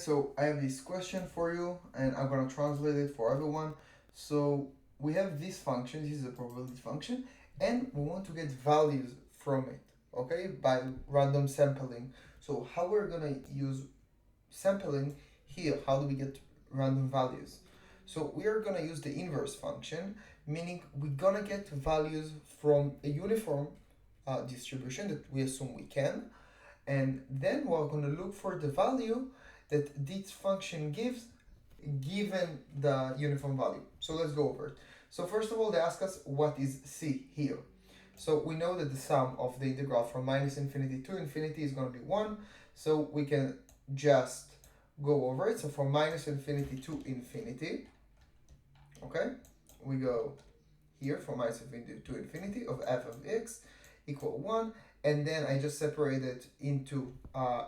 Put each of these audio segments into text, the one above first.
so I have this question for you and I'm gonna translate it for everyone. So we have this function, this is a probability function, and we want to get values from it, okay, by random sampling. So how we're gonna use sampling here, how do we get random values? So we are gonna use the inverse function, meaning we're gonna get values from a uniform distribution that we assume we can, and then we're going to look for the value that this function gives given the uniform value. So let's go over it. So first of all, they ask us what is c here. So we know that the sum of the integral from minus infinity to infinity is going to be 1. So we can just go over it. So from minus infinity to infinity, okay, we go here from minus infinity to infinity of f of x equal 1. And then I just separate it into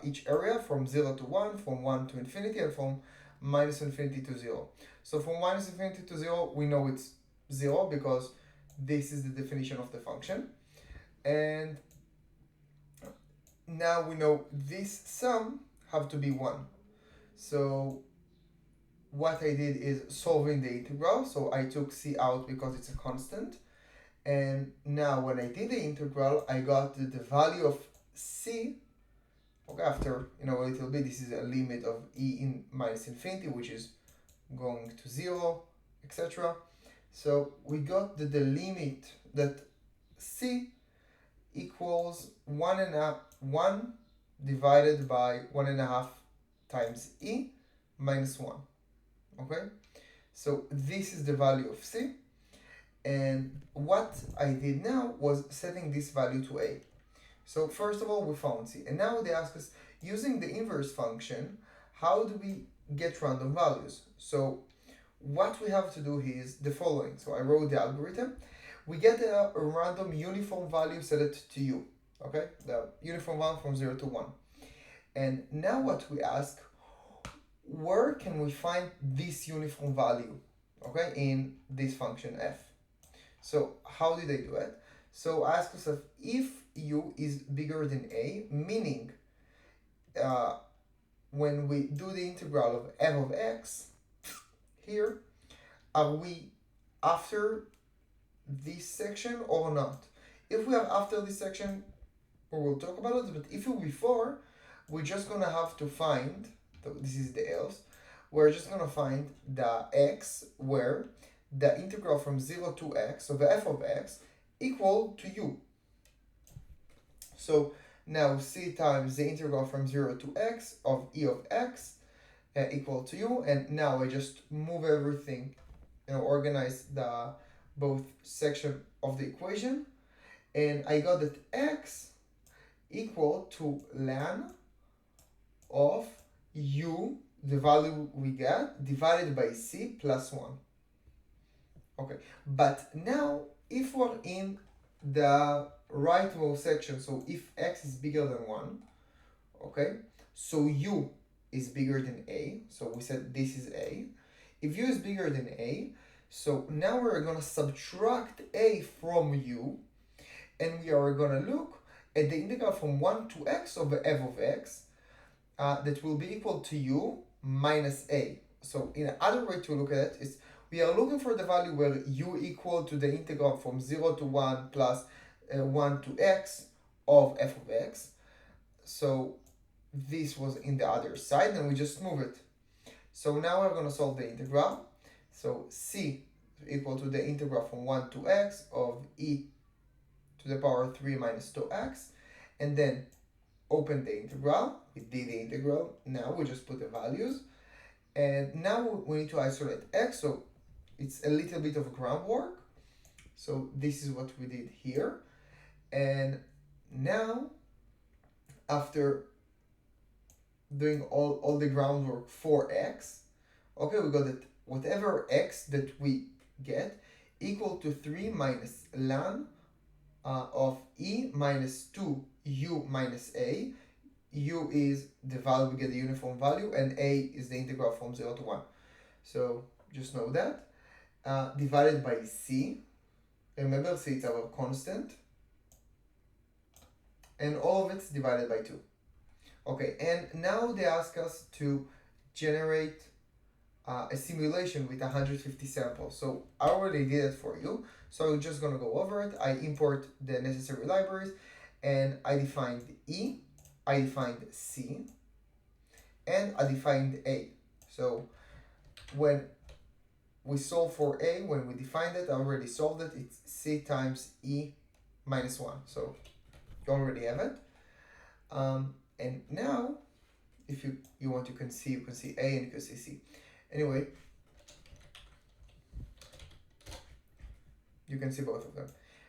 each area from 0 to 1, from 1 to infinity, and from minus infinity to 0. So from minus infinity to 0, we know it's 0 because this is the definition of the function. And now we know this sum have to be 1. So what I did is solving the integral. So I took c out because it's a constant. And now when I did the integral, I got the value of c, okay, after a little bit. This is a limit of e in minus infinity, which is going to 0, etc. So we got the limit that c equals 1 divided by 1.5 times e minus 1, okay? So this is the value of c. And what I did now was setting this value to a. So first of all, we found c. And now they ask us, using the inverse function, how do we get random values? So what we have to do here is the following. So I wrote the algorithm. We get a random uniform value set it to u. Okay? The uniform one from 0 to 1. And now what we ask, where can we find this uniform value, okay, in this function f? So how did I do it? So I ask myself, if u is bigger than a, meaning when we do the integral of f of x here, are we after this section or not? If we are after this section, we will talk about it, but if we're before, we're just gonna have to find, so this is the else, we're just gonna find the x where the integral from 0 to x, so the f of x, equal to u. So now c times the integral from 0 to x of e of x equal to u, and now I just move everything, organize the both section of the equation, and I got that x equal to ln of u, the value we get, divided by c plus 1. Okay, but now if we're in the rightmost section, so if x is bigger than 1, okay, so u is bigger than a, so we said this is a. If u is bigger than a, so now we're gonna subtract a from u, and we are gonna look at the integral from 1 to x of f of x, that will be equal to u minus a. So in another way to look at it is, we are looking for the value where u equal to the integral from 0 to 1 plus 1 to x of f of x. So this was in the other side, and we just move it. So now we're going to solve the integral. So c equal to the integral from 1 to x of e to the power 3 minus 2x. And then open the integral. We did the integral. Now we just put the values. And now we need to isolate x. So it's a little bit of groundwork. So this is what we did here. And now, after doing all the groundwork for x, okay, we got that whatever x that we get equal to 3 minus ln of e minus 2u minus a. U is the value, we get the uniform value, and a is the integral from 0 to 1. So just know that. Divided by c. Remember, c is our constant. And all of it's divided by 2. Okay, and now they ask us to generate a simulation with 150 samples. So I already did it for you. So I'm just gonna go over it. I import the necessary libraries, and I defined E, I defined C, and I defined A. So when we solve for A, when we defined it, I already solved it. It's C times E minus 1. So you already have it. And now, if you want, you can see A and you can see C. Anyway, you can see both of them.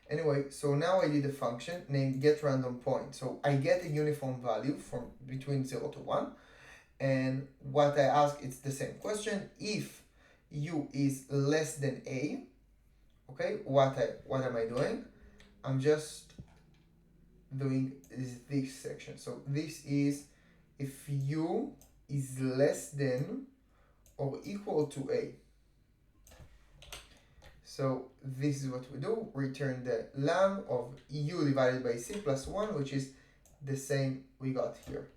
Anyway, so now I did a function named getRandomPoint. So I get a uniform value from between 0 to 1. And what I ask, it's the same question. If U is less than A, okay, what am I doing? I'm just doing this section. So this is if U is less than or equal to A. So this is what we do. Return the lam of U divided by C plus 1, which is the same we got here.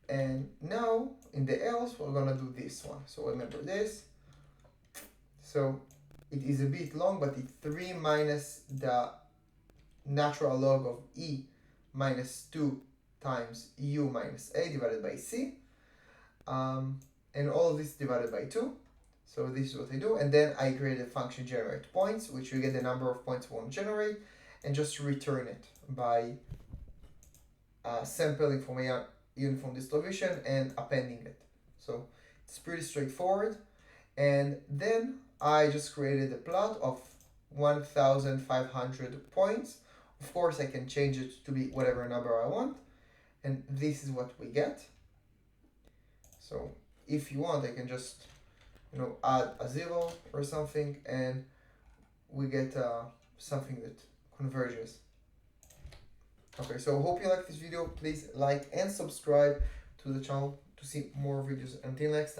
And now in the else, we're gonna do this one. So remember this. So it is a bit long, but it's 3 minus the natural log of E minus 2 times U minus A divided by C. And all of this divided by 2. So this is what I do. And then I create a function generate points, which we get the number of points we want to generate, and just return it by sampling from a uniform distribution and appending it. So it's pretty straightforward. And then I just created a plot of 1,500 points. Of course, I can change it to be whatever number I want. And this is what we get. So if you want, I can just add a 0 or something, and we get something that converges. Okay, so hope you like this video. Please like and subscribe to the channel to see more videos. Until next time.